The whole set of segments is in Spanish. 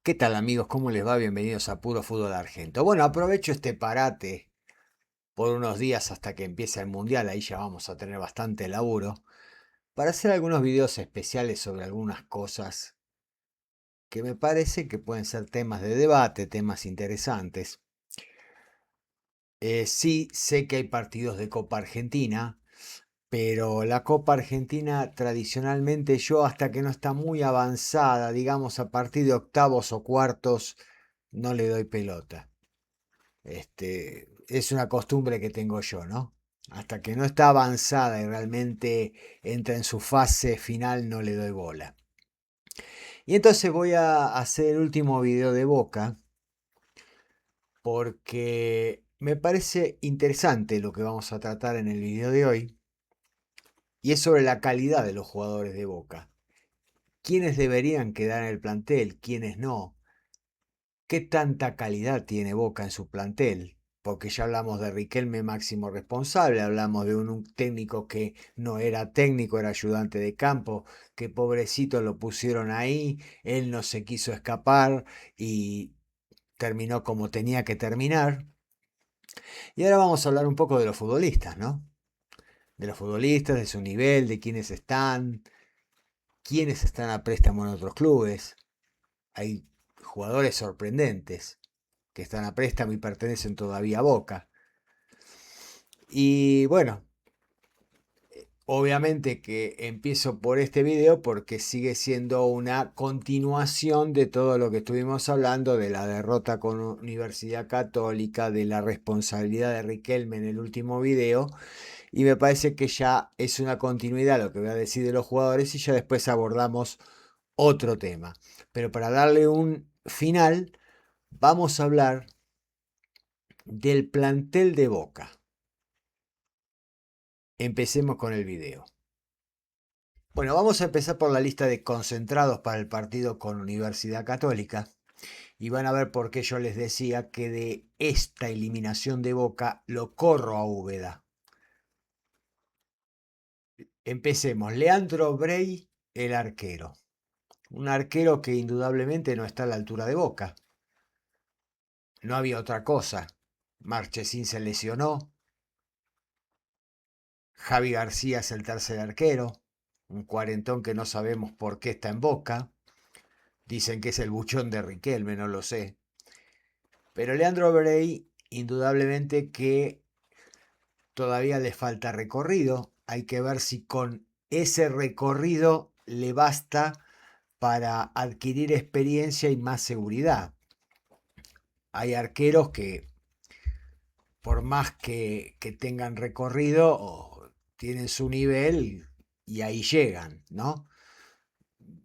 ¿Qué tal amigos? ¿Cómo les va? Bienvenidos a Puro Fútbol Argento. Bueno, aprovecho este parate por unos días hasta que empiece el Mundial, ahí ya vamos a tener bastante laburo, para hacer algunos videos especiales sobre algunas cosas que me parece que pueden ser temas de debate, temas interesantes. Sí, sé que hay partidos de Copa Argentina, pero la Copa Argentina tradicionalmente yo hasta que no está muy avanzada, digamos a partir de octavos o cuartos, no le doy pelota. Es una costumbre que tengo yo, ¿no? Hasta que no está avanzada y realmente entra en su fase final, no le doy bola. Y entonces voy a hacer el último video de Boca porque me parece interesante lo que vamos a tratar en el video de hoy y es sobre la calidad de los jugadores de Boca. ¿Quiénes deberían quedar en el plantel? ¿Quiénes no? ¿Qué tanta calidad tiene Boca en su plantel? Porque ya hablamos de Riquelme máximo responsable, hablamos de un técnico que no era técnico, era ayudante de campo, que pobrecito lo pusieron ahí, él no se quiso escapar y terminó como tenía que terminar. Y ahora vamos a hablar un poco de los futbolistas, ¿no? De los futbolistas, de su nivel, de quiénes están a préstamo en otros clubes. Hay jugadores sorprendentes que están a préstamo y pertenecen todavía a Boca. Y bueno, obviamente que empiezo por este video porque sigue siendo una continuación de todo lo que estuvimos hablando, de la derrota con Universidad Católica, de la responsabilidad de Riquelme en el último video, y me parece que ya es una continuidad lo que voy a decir de los jugadores y ya después abordamos otro tema. Pero para darle un final, vamos a hablar del plantel de Boca. Empecemos con el video. Bueno, vamos a empezar por la lista de concentrados para el partido con Universidad Católica y van a ver por qué yo les decía que de esta eliminación de Boca lo corro a Úbeda. Empecemos. Leandro Brey, el arquero. Un arquero que indudablemente no está a la altura de Boca. No había otra cosa. Marchesín se lesionó. Javi García es el tercer arquero. Un cuarentón que no sabemos por qué está en Boca. Dicen que es el buchón de Riquelme, no lo sé. Pero Leandro Brey, indudablemente que todavía le falta recorrido. Hay que ver si con ese recorrido le basta para adquirir experiencia y más seguridad. Hay arqueros que, por más que tengan recorrido, tienen su nivel y ahí llegan, ¿no?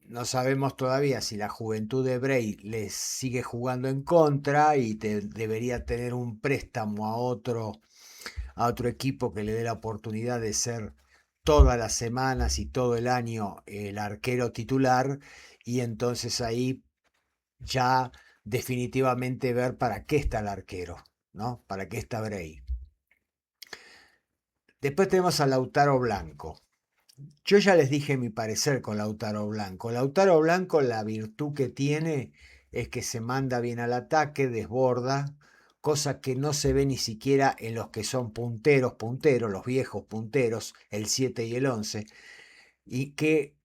No sabemos todavía si la juventud de Bray les sigue jugando en contra y debería tener un préstamo a otro equipo que le dé la oportunidad de ser todas las semanas y todo el año el arquero titular y entonces ahí ya definitivamente ver para qué está el arquero, ¿no? Para qué está Bray. Después tenemos a Lautaro Blanco. Yo ya les dije mi parecer con Lautaro Blanco. Lautaro Blanco, la virtud que tiene es que se manda bien al ataque, desborda, cosa que no se ve ni siquiera en los que son punteros, los viejos punteros, el 7 y el 11, y que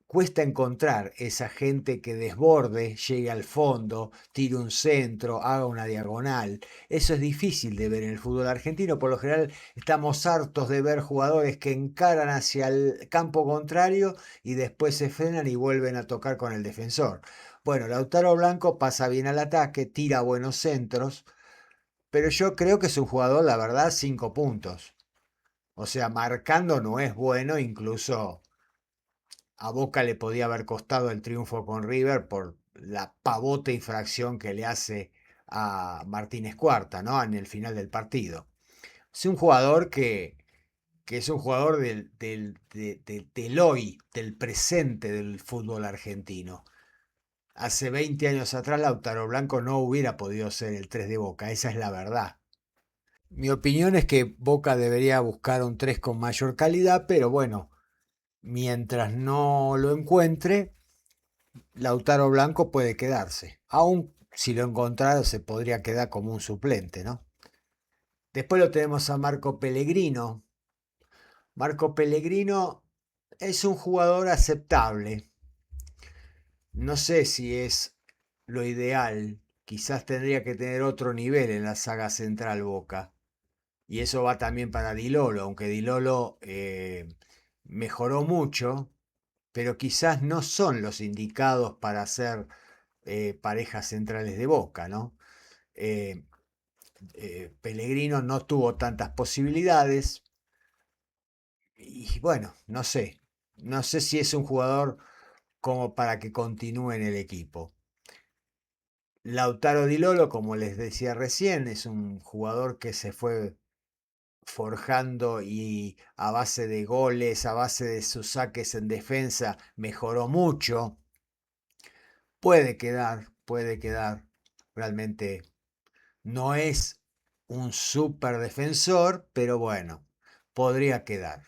cuesta encontrar esa gente que desborde, llegue al fondo, tire un centro, haga una diagonal. Eso es difícil de ver en el fútbol argentino. Por lo general estamos hartos de ver jugadores que encaran hacia el campo contrario y después se frenan y vuelven a tocar con el defensor. Bueno, Lautaro Blanco pasa bien al ataque, tira buenos centros, pero yo creo que es un jugador, la verdad, 5 puntos. O sea, marcando no es bueno, incluso a Boca le podía haber costado el triunfo con River por la pavota infracción que le hace a Martínez Cuarta, ¿no? En el final del partido. Es un jugador que es un jugador del hoy, del presente del fútbol argentino. Hace 20 años atrás Lautaro Blanco no hubiera podido ser el 3 de Boca, esa es la verdad. Mi opinión es que Boca debería buscar un 3 con mayor calidad, pero bueno, mientras no lo encuentre, Lautaro Blanco puede quedarse. Aún si lo encontrara se podría quedar como un suplente, ¿no? Después lo tenemos a Marco Pellegrino. Marco Pellegrino es un jugador aceptable. No sé si es lo ideal. Quizás tendría que tener otro nivel en la saga central Boca. Y eso va también para Di Lolo, aunque Di Lolo mejoró mucho, pero quizás no son los indicados para ser parejas centrales de Boca, ¿no? Eh, Pellegrino no tuvo tantas posibilidades y bueno, no sé si es un jugador como para que continúe en el equipo. Lautaro Di Lolo, como les decía recién, es un jugador que se fue forjando y a base de goles, a base de sus saques en defensa, mejoró mucho. Puede quedar. Realmente no es un super defensor, pero bueno, podría quedar.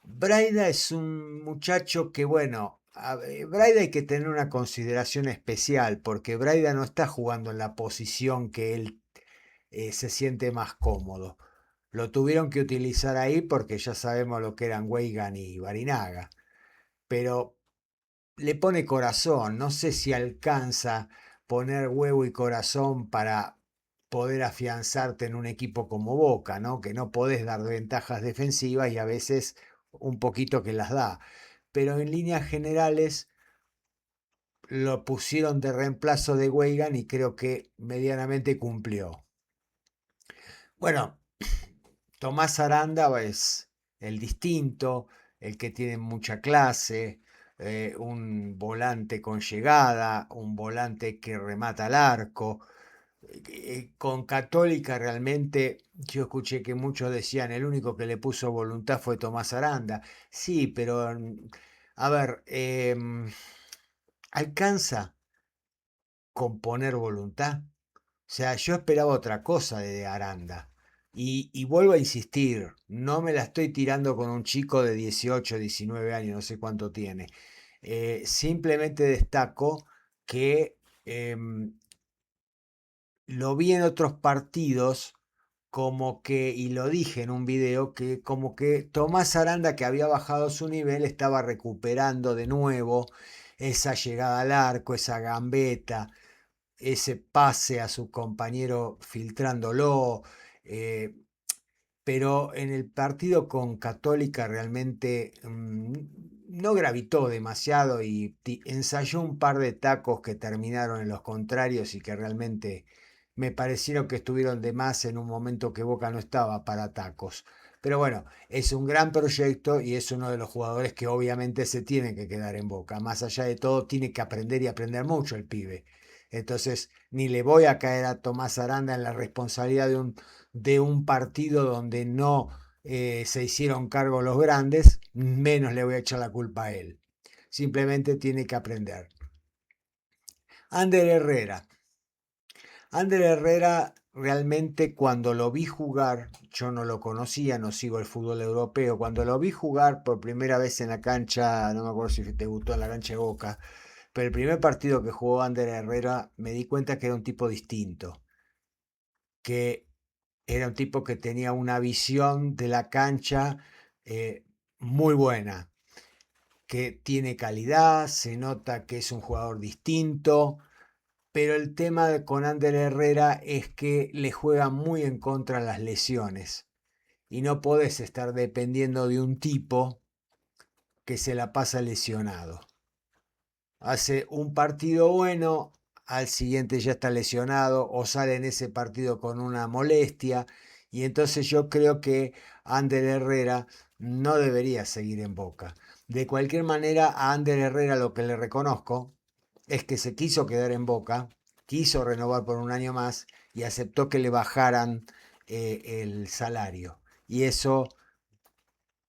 Braida es un muchacho que, bueno, Braida hay que tener una consideración especial porque Braida no está jugando en la posición que él se siente más cómodo. Lo tuvieron que utilizar ahí porque ya sabemos lo que eran Weigan y Barinaga. Pero le pone corazón. No sé si alcanza poner huevo y corazón para poder afianzarte en un equipo como Boca, ¿no? Que no podés dar ventajas defensivas y a veces un poquito que las da. Pero en líneas generales lo pusieron de reemplazo de Weigan y creo que medianamente cumplió. Bueno, Tomás Aranda es el distinto, el que tiene mucha clase, un volante con llegada, un volante que remata al arco. Con Católica realmente yo escuché que muchos decían el único que le puso voluntad fue Tomás Aranda. Sí, pero a ver, ¿alcanza con poner voluntad? O sea, yo esperaba otra cosa de Aranda. Y vuelvo a insistir, no me la estoy tirando con un chico de 18, 19 años, no sé cuánto tiene. Simplemente destaco que lo vi en otros partidos como que, y lo dije en un video, que como que Tomás Aranda, que había bajado su nivel, estaba recuperando de nuevo esa llegada al arco, esa gambeta, ese pase a su compañero filtrándolo. eh, pero en el partido con Católica realmente no gravitó demasiado y ensayó un par de tacos que terminaron en los contrarios y que realmente me parecieron que estuvieron de más en un momento que Boca no estaba para tacos. Pero bueno, es un gran proyecto y es uno de los jugadores que obviamente se tiene que quedar en Boca. Más allá de todo, tiene que aprender y aprender mucho el pibe. Entonces, ni le voy a caer a Tomás Aranda en la responsabilidad de un partido donde no se hicieron cargo los grandes, menos le voy a echar la culpa a él. Simplemente tiene que aprender. Ander Herrera. Ander Herrera realmente cuando lo vi jugar, yo no lo conocía, no sigo el fútbol europeo, cuando lo vi jugar por primera vez en la cancha, no me acuerdo si te gustó en la cancha de Boca, pero el primer partido que jugó Ander Herrera me di cuenta que era un tipo distinto, que era un tipo que tenía una visión de la cancha eh, muy buena, que tiene calidad, se nota que es un jugador distinto, pero el tema con Ander Herrera es que le juega muy en contra las lesiones y no podés estar dependiendo de un tipo que se la pasa lesionado. Hace un partido bueno, al siguiente ya está lesionado o sale en ese partido con una molestia y entonces yo creo que Ander Herrera no debería seguir en Boca. De cualquier manera, a Ander Herrera lo que le reconozco es que se quiso quedar en Boca, quiso renovar por un año más y aceptó que le bajaran el salario. Y eso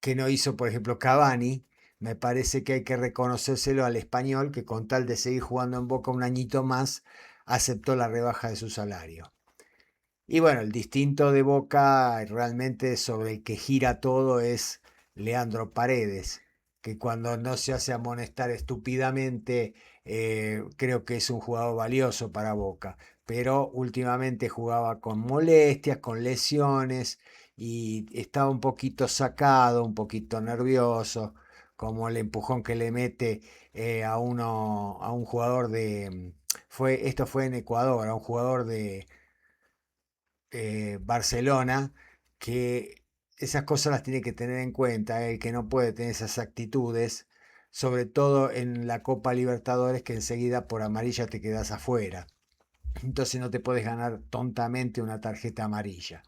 que no hizo, por ejemplo, Cavani, me parece que hay que reconocérselo al español, que con tal de seguir jugando en Boca un añito más, aceptó la rebaja de su salario. Y bueno, el distinto de Boca realmente sobre el que gira todo es Leandro Paredes, que cuando no se hace amonestar estúpidamente, creo que es un jugador valioso para Boca. Pero últimamente jugaba con molestias, con lesiones y estaba un poquito sacado, un poquito nervioso, como el empujón que le mete a un jugador esto fue en Ecuador, a un jugador de Barcelona, que esas cosas las tiene que tener en cuenta, el que no puede tener esas actitudes, sobre todo en la Copa Libertadores, que enseguida por amarilla te quedas afuera. Entonces no te puedes ganar tontamente una tarjeta amarilla.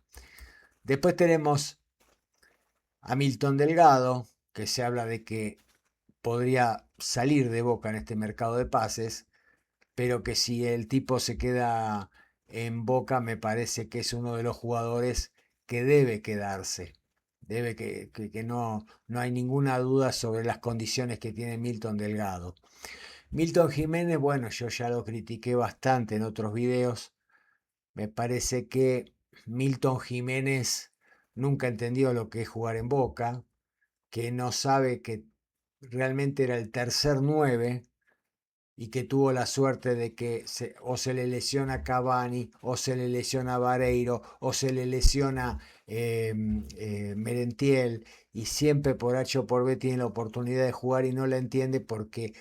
Después tenemos a Milton Delgado, que se habla de que podría salir de Boca en este mercado de pases, pero que si el tipo se queda en Boca, me parece que es uno de los jugadores que debe quedarse. Debe que no, no hay ninguna duda sobre las condiciones que tiene Milton Delgado. Milton Jiménez, bueno, yo ya lo critiqué bastante en otros videos. Me parece que Milton Jiménez nunca entendió lo que es jugar en Boca, que no sabe que realmente era el tercer 9 y que tuvo la suerte de que o se le lesiona Cavani, o se le lesiona Vareiro, o se le lesiona Merentiel, y siempre por H o por B tiene la oportunidad de jugar y no la entiende porque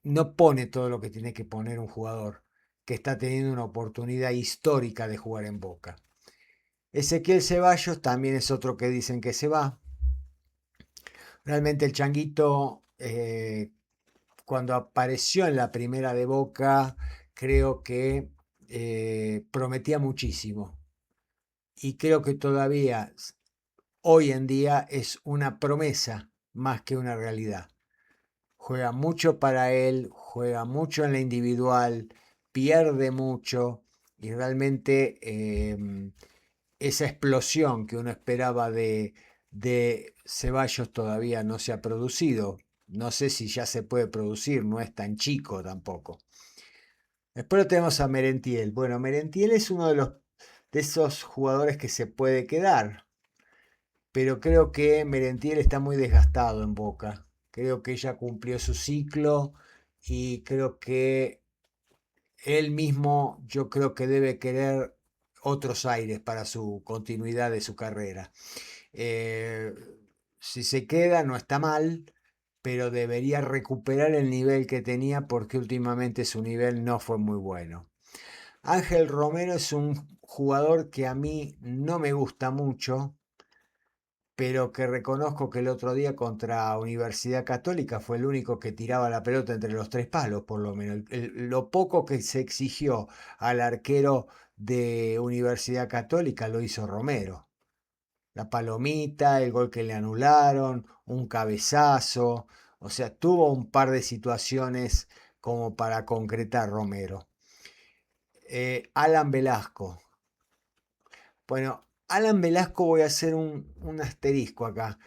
no pone todo lo que tiene que poner un jugador que está teniendo una oportunidad histórica de jugar en Boca. Ezequiel Ceballos también es otro que dicen que se va. Realmente el Changuito, cuando apareció en la primera de Boca, creo que prometía muchísimo. Y creo que todavía hoy en día es una promesa más que una realidad. Juega mucho para él, juega mucho en la individual, pierde mucho y realmente esa explosión que uno esperaba de Ceballos todavía no se ha producido. No sé si ya se puede producir, no es tan chico tampoco. Después lo tenemos a Merentiel. Bueno, Merentiel es uno de esos jugadores que se puede quedar, pero creo que Merentiel está muy desgastado en Boca. Creo que ya cumplió su ciclo y creo que él mismo, yo creo que debe querer otros aires para su continuidad de su carrera. Eh, si se queda, no está mal, pero debería recuperar el nivel que tenía porque últimamente su nivel no fue muy bueno. Ángel Romero es un jugador que a mí no me gusta mucho, pero que reconozco que el otro día contra Universidad Católica fue el único que tiraba la pelota entre los tres palos, por lo menos. Lo poco que se exigió al arquero de Universidad Católica lo hizo Romero. La palomita, el gol que le anularon, un cabezazo, o sea, tuvo un par de situaciones como para concretar Romero. Alan Velasco. Bueno, Alan Velasco voy a hacer un asterisco acá,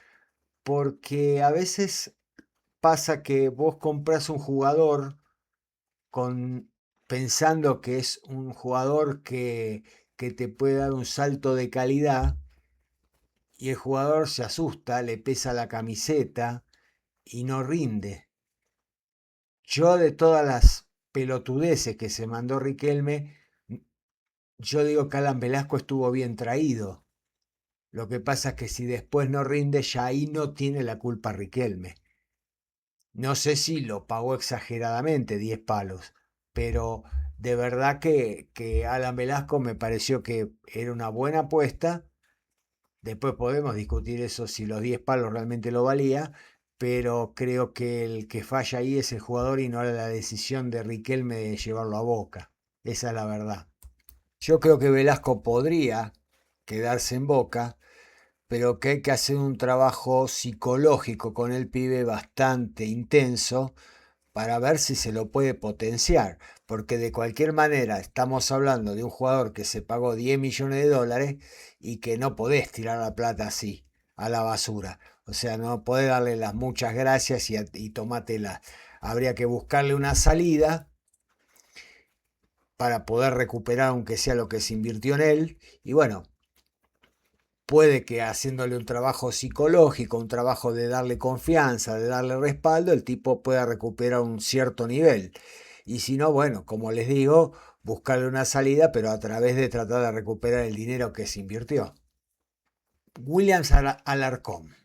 porque a veces pasa que vos compras un jugador pensando que es un jugador que te puede dar un salto de calidad y el jugador se asusta, le pesa la camiseta y no rinde. Yo de todas las pelotudeces que se mandó Riquelme, yo digo que Alan Velasco estuvo bien traído. Lo que pasa es que si después no rinde, ya ahí no tiene la culpa Riquelme. No sé si lo pagó exageradamente, 10 palos, pero de verdad que Alan Velasco me pareció que era una buena apuesta. Después podemos discutir eso si los 10 palos realmente lo valía, pero creo que el que falla ahí es el jugador y no la decisión de Riquelme de llevarlo a Boca. Esa es la verdad. Yo creo que Velasco podría quedarse en Boca, pero que hay que hacer un trabajo psicológico con el pibe bastante intenso para ver si se lo puede potenciar, porque de cualquier manera estamos hablando de un jugador que se pagó 10 millones de dólares y que no podés tirar la plata así, a la basura. O sea, no podés darle las muchas gracias y tomátela. Habría que buscarle una salida para poder recuperar aunque sea lo que se invirtió en él. Y bueno, puede que haciéndole un trabajo psicológico, un trabajo de darle confianza, de darle respaldo, el tipo pueda recuperar un cierto nivel. Y si no, bueno, como les digo, buscarle una salida, pero a través de tratar de recuperar el dinero que se invirtió. Williams Alarcón.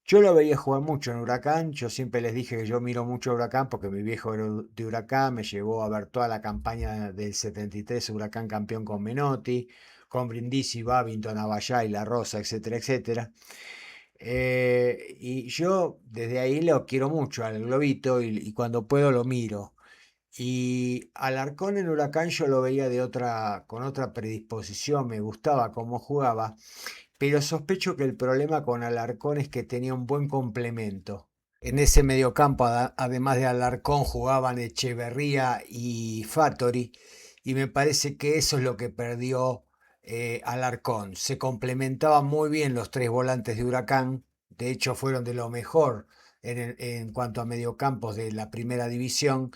Yo lo veía jugar mucho en Huracán, yo siempre les dije que yo miro mucho Huracán porque mi viejo era de Huracán, me llevó a ver toda la campaña del 73, Huracán campeón con Menotti, con Brindisi, Babington, Avallá y La Rosa, etcétera, etcétera. Y yo desde ahí lo quiero mucho al Globito y cuando puedo lo miro. Y Alarcón en Huracán yo lo veía con otra predisposición, me gustaba cómo jugaba, pero sospecho que el problema con Alarcón es que tenía un buen complemento. En ese mediocampo, además de Alarcón, jugaban Echeverría y Fattori, y me parece que eso es lo que perdió Alarcón. Se complementaban muy bien los tres volantes de Huracán, de hecho fueron de lo mejor en cuanto a mediocampos de la primera división.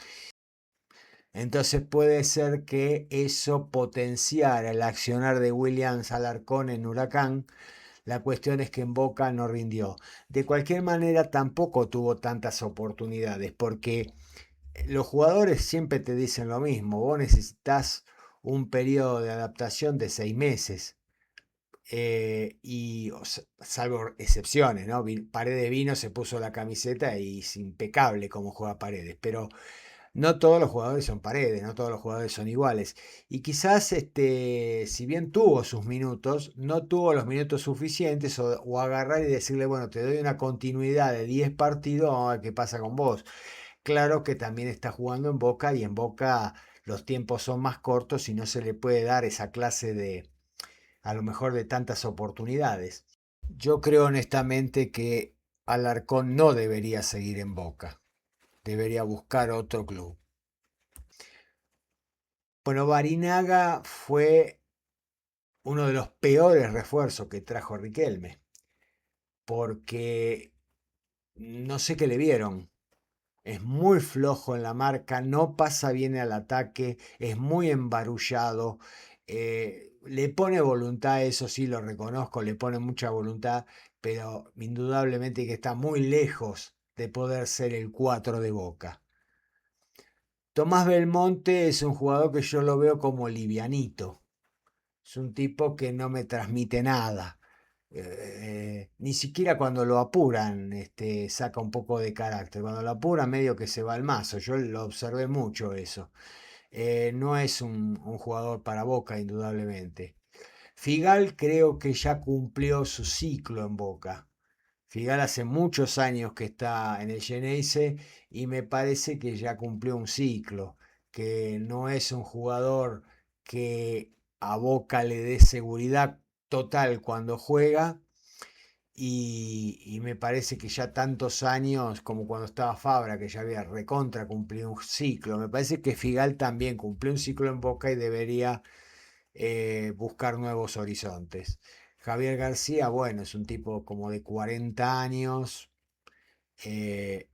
Entonces puede ser que eso potenciara el accionar de Williams Alarcón en Huracán. La cuestión es que en Boca no rindió. De cualquier manera, tampoco tuvo tantas oportunidades, porque los jugadores siempre te dicen lo mismo. Vos necesitas un periodo de adaptación de 6 meses. Salvo excepciones, ¿no? Paredes vino, se puso la camiseta y es impecable como juega Paredes. Pero no todos los jugadores son Paredes, no todos los jugadores son iguales. Y quizás, si bien tuvo sus minutos, no tuvo los minutos suficientes o agarrar y decirle, bueno, te doy una continuidad de 10 partidos, vamos a ver qué pasa con vos. Claro que también está jugando en Boca y en Boca los tiempos son más cortos y no se le puede dar esa clase a lo mejor de tantas oportunidades. Yo creo honestamente que Alarcón no debería seguir en Boca, debería buscar otro club. Bueno, Barinaga fue uno de los peores refuerzos que trajo Riquelme, porque no sé qué le vieron. Es muy flojo en la marca, no pasa bien al ataque, es muy embarullado, le pone voluntad, eso sí lo reconozco, le pone mucha voluntad, pero indudablemente que está muy lejos de poder ser el 4 de Boca. Tomás Belmonte es un jugador que yo lo veo como livianito. Es un tipo que no me transmite nada. Ni siquiera cuando lo apuran, saca un poco de carácter. Cuando lo apuran, medio que se va al mazo. Yo lo observé mucho eso. No es un jugador para Boca, indudablemente. Figal creo que ya cumplió su ciclo en Boca. Figal hace muchos años que está en el Geneise y me parece que ya cumplió un ciclo, que no es un jugador que a Boca le dé seguridad total cuando juega y me parece que ya tantos años como cuando estaba Fabra, que ya había recontra cumplido un ciclo, me parece que Figal también cumplió un ciclo en Boca y debería buscar nuevos horizontes. Javier García, bueno, es un tipo como de 40 años. eh,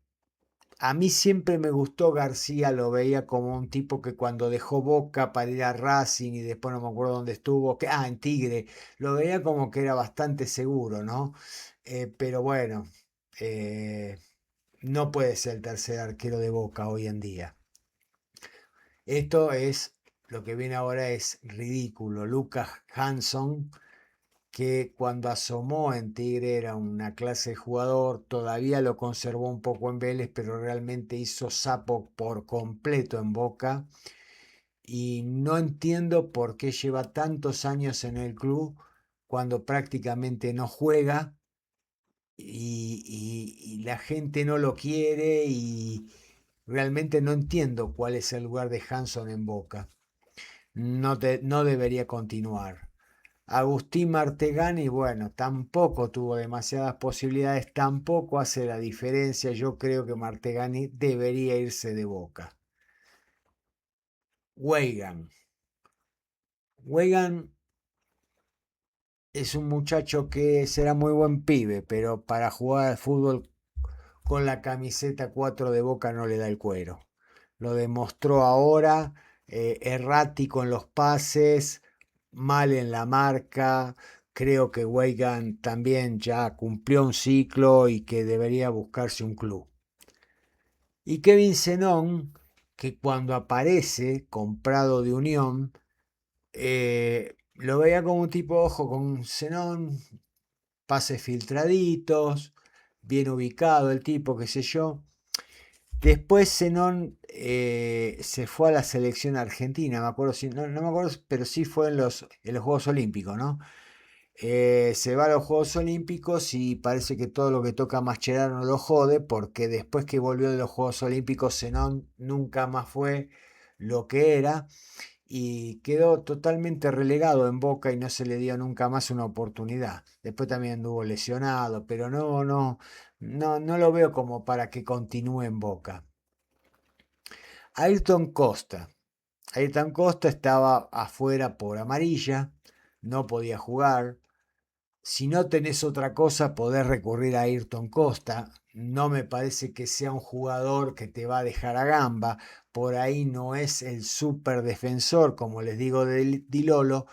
a mí siempre me gustó García, lo veía como un tipo que cuando dejó Boca para ir a Racing y después no me acuerdo dónde estuvo, en Tigre, lo veía como que era bastante seguro, ¿no? Pero bueno, eh, no puede ser el tercer arquero de Boca hoy en día. Esto es, lo que viene ahora es ridículo. Lucas Hanson, que cuando asomó en Tigre era una clase de jugador, todavía lo conservó un poco en Vélez, pero realmente hizo sapo por completo en Boca. Y no entiendo por qué lleva tantos años en el club cuando prácticamente no juega y la gente no lo quiere y realmente no entiendo cuál es el lugar de Hanson en Boca. No debería continuar. Agustín Martegani, bueno, tampoco tuvo demasiadas posibilidades, tampoco hace la diferencia. Yo creo que Martegani debería irse de Boca. Weigan. Weigan es un muchacho que será muy buen pibe, pero para jugar al fútbol con la camiseta 4 de Boca no le da el cuero. Lo demostró ahora, errático en los pases, mal en la marca, creo que Weigand también ya cumplió un ciclo y que debería buscarse un club. Y Kevin Zenón, que cuando aparece comprado de Unión, lo veía como un tipo, ojo, con Zenón, pases filtraditos, bien ubicado el tipo, qué sé yo. Después Zenón se fue a la selección argentina, me acuerdo, no me acuerdo, pero sí fue en los Juegos Olímpicos, ¿no? Se va a los Juegos Olímpicos y parece que todo lo que toca Mascherano lo jode, porque después que volvió de los Juegos Olímpicos, Zenón nunca más fue lo que era y quedó totalmente relegado en Boca y no se le dio nunca más una oportunidad. Después también anduvo lesionado, pero no lo veo como para que continúe en Boca. Ayrton Costa. Ayrton Costa estaba afuera por amarilla, no podía jugar. Si no tenés otra cosa, podés recurrir a Ayrton Costa. No me parece que sea un jugador que te va a dejar a gamba. Por ahí no es el super defensor, como les digo, de Di Lolo,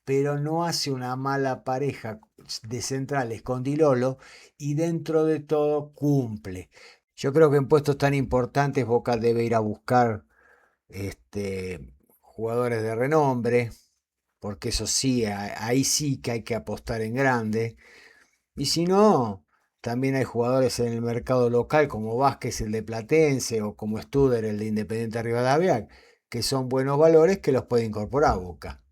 pero no hace una mala pareja de centrales con Di Lolo y dentro de todo cumple. Yo creo que en puestos tan importantes Boca debe ir a buscar jugadores de renombre, porque eso sí, ahí sí que hay que apostar en grande. Y si no, también hay jugadores en el mercado local como Vázquez, el de Platense, o como Studer, el de Independiente Rivadavia, que son buenos valores que los puede incorporar a Boca.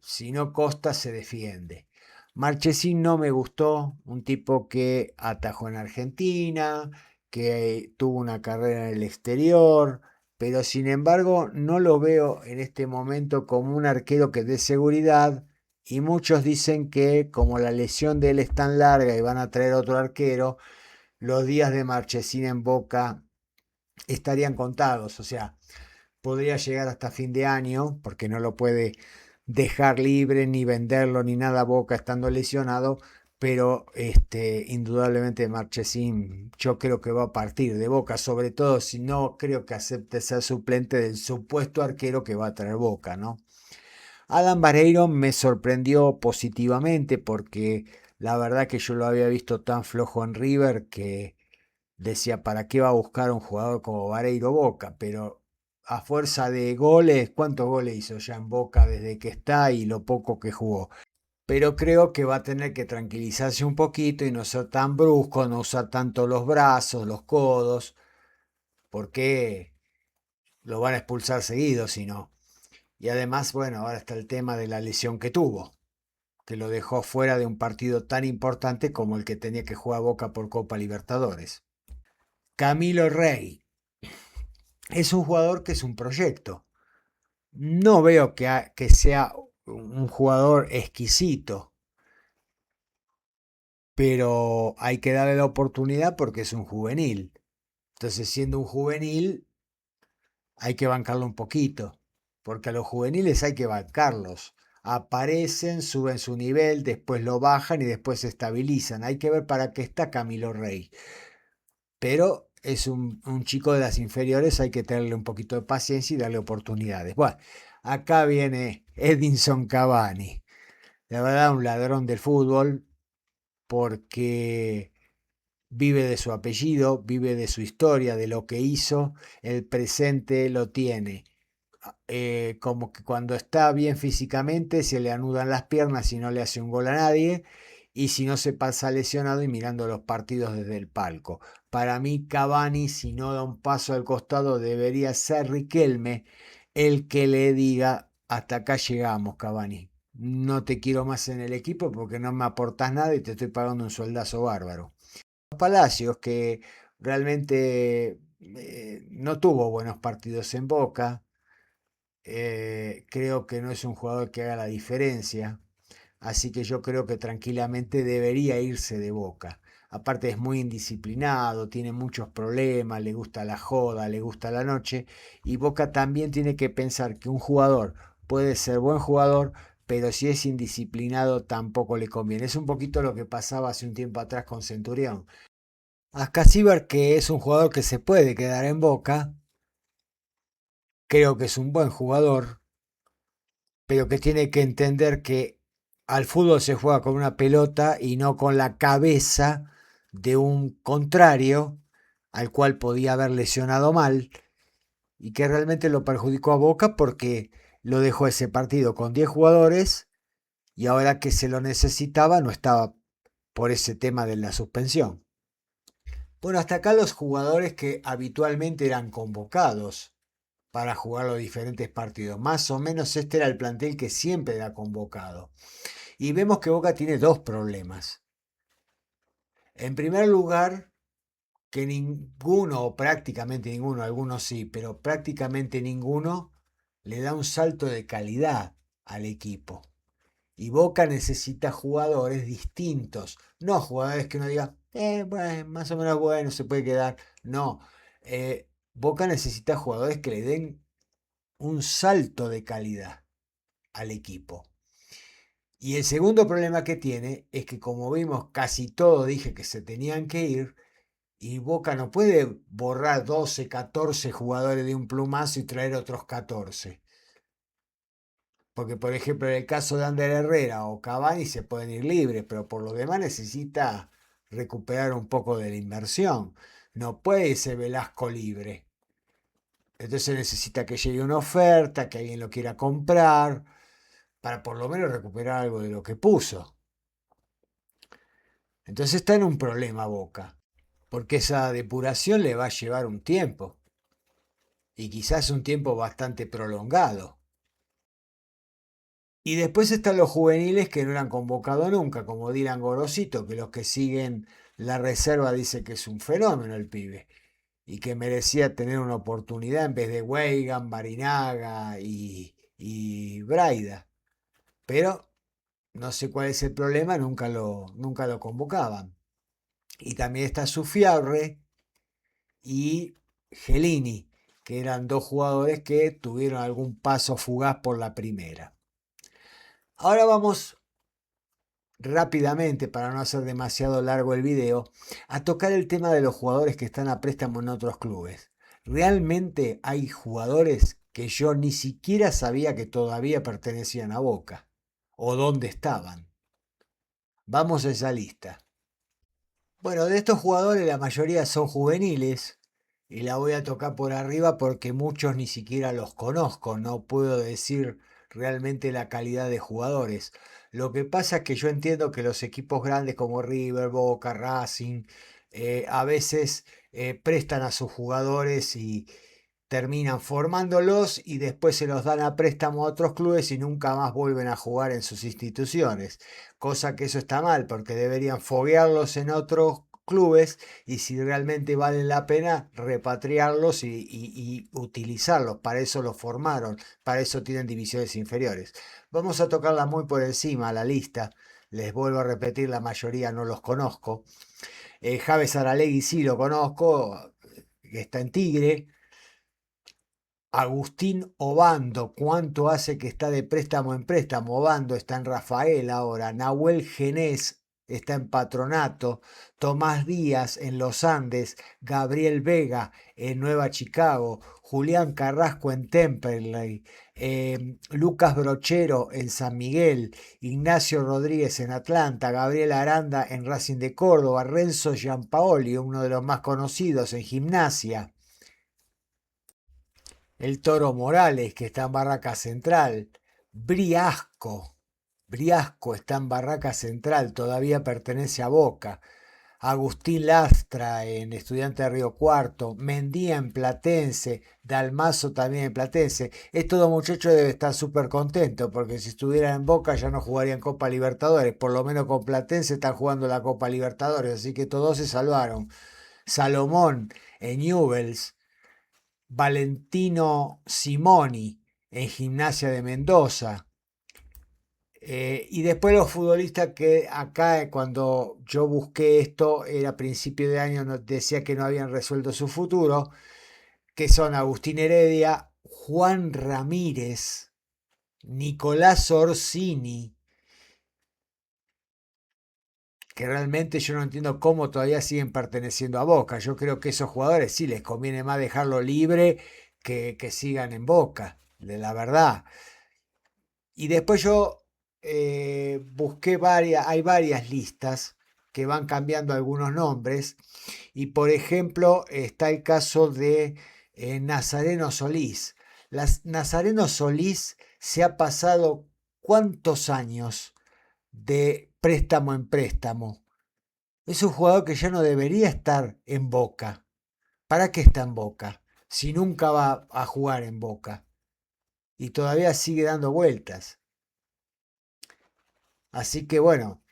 Si no, Costa se defiende. Marchesín no me gustó, un tipo que atajó en Argentina, que tuvo una carrera en el exterior, pero sin embargo no lo veo en este momento como un arquero que dé seguridad y muchos dicen que como la lesión de él es tan larga y van a traer otro arquero, los días de Marchesín en Boca estarían contados, o sea, podría llegar hasta fin de año, porque no lo puede dejar libre ni venderlo ni nada Boca estando lesionado, pero indudablemente Marchesín yo creo que va a partir de Boca, sobre todo si no creo que acepte ser suplente del supuesto arquero que va a traer Boca, ¿no? Adam Vareiro me sorprendió positivamente porque la verdad que yo lo había visto tan flojo en River que decía, ¿para qué va a buscar un jugador como Vareiro Boca? Pero a fuerza de goles, ¿cuántos goles hizo ya en Boca desde que está y lo poco que jugó? Pero creo que va a tener que tranquilizarse un poquito y no ser tan brusco, no usar tanto los brazos, los codos, porque lo van a expulsar seguido si no. Y además, bueno, ahora está el tema de la lesión que tuvo, que lo dejó fuera de un partido tan importante como el que tenía que jugar Boca por Copa Libertadores. Camilo Rey es un jugador que es un proyecto. No veo que sea un jugador exquisito, pero hay que darle la oportunidad porque es un juvenil. Entonces, siendo un juvenil, hay que bancarlo un poquito, porque a los juveniles hay que bancarlos. Aparecen, suben su nivel, después lo bajan y después se estabilizan. Hay que ver para qué está Camilo Rey. Pero es un chico de las inferiores, hay que tenerle un poquito de paciencia y darle oportunidades. Bueno, acá viene Edinson Cavani. La verdad, un ladrón del fútbol porque vive de su apellido, vive de su historia, de lo que hizo, el presente lo tiene. Como que cuando está bien físicamente se le anudan las piernas y no le hace un gol a nadie, y si no se pasa lesionado y mirando los partidos desde el palco. Para mí Cavani, si no da un paso al costado, debería ser Riquelme el que le diga, hasta acá llegamos, Cavani. No te quiero más en el equipo porque no me aportas nada y te estoy pagando un sueldazo bárbaro. Palacios, que realmente no tuvo buenos partidos en Boca, creo que no es un jugador que haga la diferencia, así que yo creo que tranquilamente debería irse de Boca. Aparte es muy indisciplinado, tiene muchos problemas, le gusta la joda, le gusta la noche, y Boca también tiene que pensar que un jugador puede ser buen jugador, pero si es indisciplinado tampoco le conviene. Es un poquito lo que pasaba hace un tiempo atrás con Centurión. Ascasíbar, que es un jugador que se puede quedar en Boca, creo que es un buen jugador, pero que tiene que entender que al fútbol se juega con una pelota y no con la cabeza de un contrario al cual podía haber lesionado mal y que realmente lo perjudicó a Boca porque lo dejó ese partido con 10 jugadores y ahora que se lo necesitaba no estaba por ese tema de la suspensión. Bueno, hasta acá los jugadores que habitualmente eran convocados para jugar los diferentes partidos. Más o menos este era el plantel que siempre era convocado. Y vemos que Boca tiene dos problemas. En primer lugar, que ninguno, o prácticamente ninguno, algunos sí, pero prácticamente ninguno le da un salto de calidad al equipo. Y Boca necesita jugadores distintos, no jugadores que uno diga, bueno, más o menos bueno, se puede quedar. No, Boca necesita jugadores que le den un salto de calidad al equipo. Y el segundo problema que tiene es que como vimos casi todo dije que se tenían que ir y Boca no puede borrar 12, 14 jugadores de un plumazo y traer otros 14. Porque por ejemplo en el caso de Ander Herrera o Cavani se pueden ir libres, pero por lo demás necesita recuperar un poco de la inversión. No puede irse Velasco libre. Entonces necesita que llegue una oferta, que alguien lo quiera comprar, para por lo menos recuperar algo de lo que puso. Entonces está en un problema Boca, porque esa depuración le va a llevar un tiempo, y quizás un tiempo bastante prolongado. Y después están los juveniles que no eran convocados nunca, como Dylan Gorosito, que los que siguen la reserva dicen que es un fenómeno el pibe, y que merecía tener una oportunidad en vez de Weigan, Barinaga y Braida. Pero no sé cuál es el problema, nunca lo convocaban. Y también está Sufiarre y Gelini, que eran dos jugadores que tuvieron algún paso fugaz por la primera. Ahora vamos rápidamente, para no hacer demasiado largo el video, a tocar el tema de los jugadores que están a préstamo en otros clubes. Realmente hay jugadores que yo ni siquiera sabía que todavía pertenecían a Boca o dónde estaban. Vamos a esa lista. Bueno, de estos jugadores la mayoría son juveniles y la voy a tocar por arriba porque muchos ni siquiera los conozco, no puedo decir realmente la calidad de jugadores. Lo que pasa es que yo entiendo que los equipos grandes como River, Boca, Racing, a veces prestan a sus jugadores y terminan formándolos y después se los dan a préstamo a otros clubes y nunca más vuelven a jugar en sus instituciones. Cosa que eso está mal porque deberían foguearlos en otros clubes y si realmente valen la pena repatriarlos y utilizarlos. Para eso los formaron, para eso tienen divisiones inferiores. Vamos a tocarla muy por encima la lista. Les vuelvo a repetir, la mayoría no los conozco. Javes Aralegui sí lo conozco, está en Tigre. Agustín Obando, ¿cuánto hace que está de préstamo en préstamo? Obando está en Rafael ahora. Nahuel Genés está en Patronato. Tomás Díaz en Los Andes. Gabriel Vega en Nueva Chicago. Julián Carrasco en Temperley. Lucas Brochero en San Miguel. Ignacio Rodríguez en Atlanta. Gabriel Aranda en Racing de Córdoba. Renzo Giampaoli, uno de los más conocidos en Gimnasia. El Toro Morales, que está en Barraca Central. Briasco. Briasco está en Barraca Central, todavía pertenece a Boca. Agustín Lastra en Estudiante de Río Cuarto. Mendía en Platense. Dalmazo también en Platense. Estos dos muchachos deben estar súper contentos porque si estuvieran en Boca ya no jugarían Copa Libertadores. Por lo menos con Platense están jugando la Copa Libertadores, así que todos se salvaron. Salomón en Newell's. Valentino Simoni en Gimnasia de Mendoza. Y después los futbolistas que acá cuando yo busqué esto era a principio de año decía que no habían resuelto su futuro, que son Agustín Heredia, Juan Ramírez, Nicolás Orsini, que realmente yo no entiendo cómo todavía siguen perteneciendo a Boca. Yo creo que esos jugadores sí les conviene más dejarlo libre que sigan en Boca, de la verdad. Y después yo busqué varias, hay varias listas que van cambiando algunos nombres y por ejemplo está el caso de Nazareno Solís. Nazareno Solís se ha pasado cuántos años de préstamo en préstamo. Es un jugador que ya no debería estar en Boca. ¿Para qué está en Boca? Si nunca va a jugar en Boca y todavía sigue dando vueltas. Así que bueno,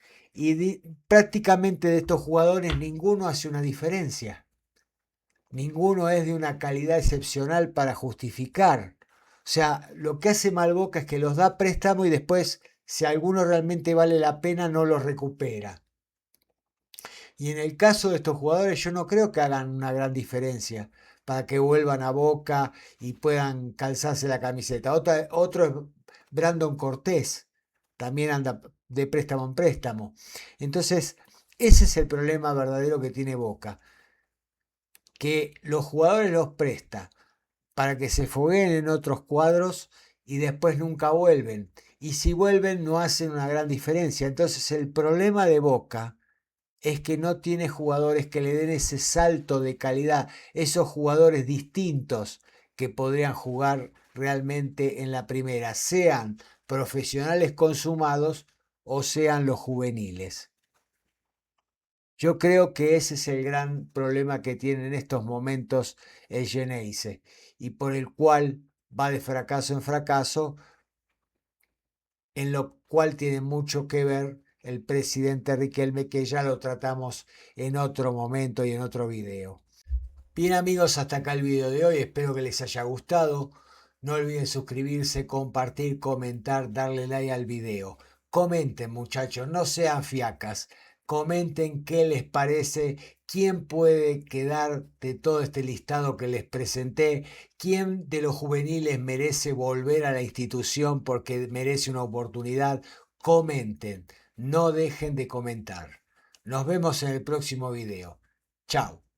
prácticamente de estos jugadores ninguno hace una diferencia. Ninguno es de una calidad excepcional para justificar. O sea, lo que hace mal Boca es que los da préstamo y después, si alguno realmente vale la pena, no los recupera. Y en el caso de estos jugadores, yo no creo que hagan una gran diferencia para que vuelvan a Boca y puedan calzarse la camiseta. Otro es Brandon Cortés, también anda de préstamo en préstamo. Entonces, ese es el problema verdadero que tiene Boca, que los jugadores los presta para que se fogueen en otros cuadros y después nunca vuelven. Y si vuelven no hacen una gran diferencia. Entonces el problema de Boca es que no tiene jugadores que le den ese salto de calidad, esos jugadores distintos que podrían jugar realmente en la primera, sean profesionales consumados o sean los juveniles. Yo creo que ese es el gran problema que tiene en estos momentos el Geneise y por el cual va de fracaso en fracaso, en lo cual tiene mucho que ver el presidente Riquelme, que ya lo tratamos en otro momento y en otro video. Bien amigos, hasta acá el video de hoy, espero que les haya gustado. No olviden suscribirse, compartir, comentar, darle like al video. Comenten muchachos, no sean fiacas. Comenten qué les parece, quién puede quedar de todo este listado que les presenté, quién de los juveniles merece volver a la institución porque merece una oportunidad. Comenten, no dejen de comentar. Nos vemos en el próximo video. Chao.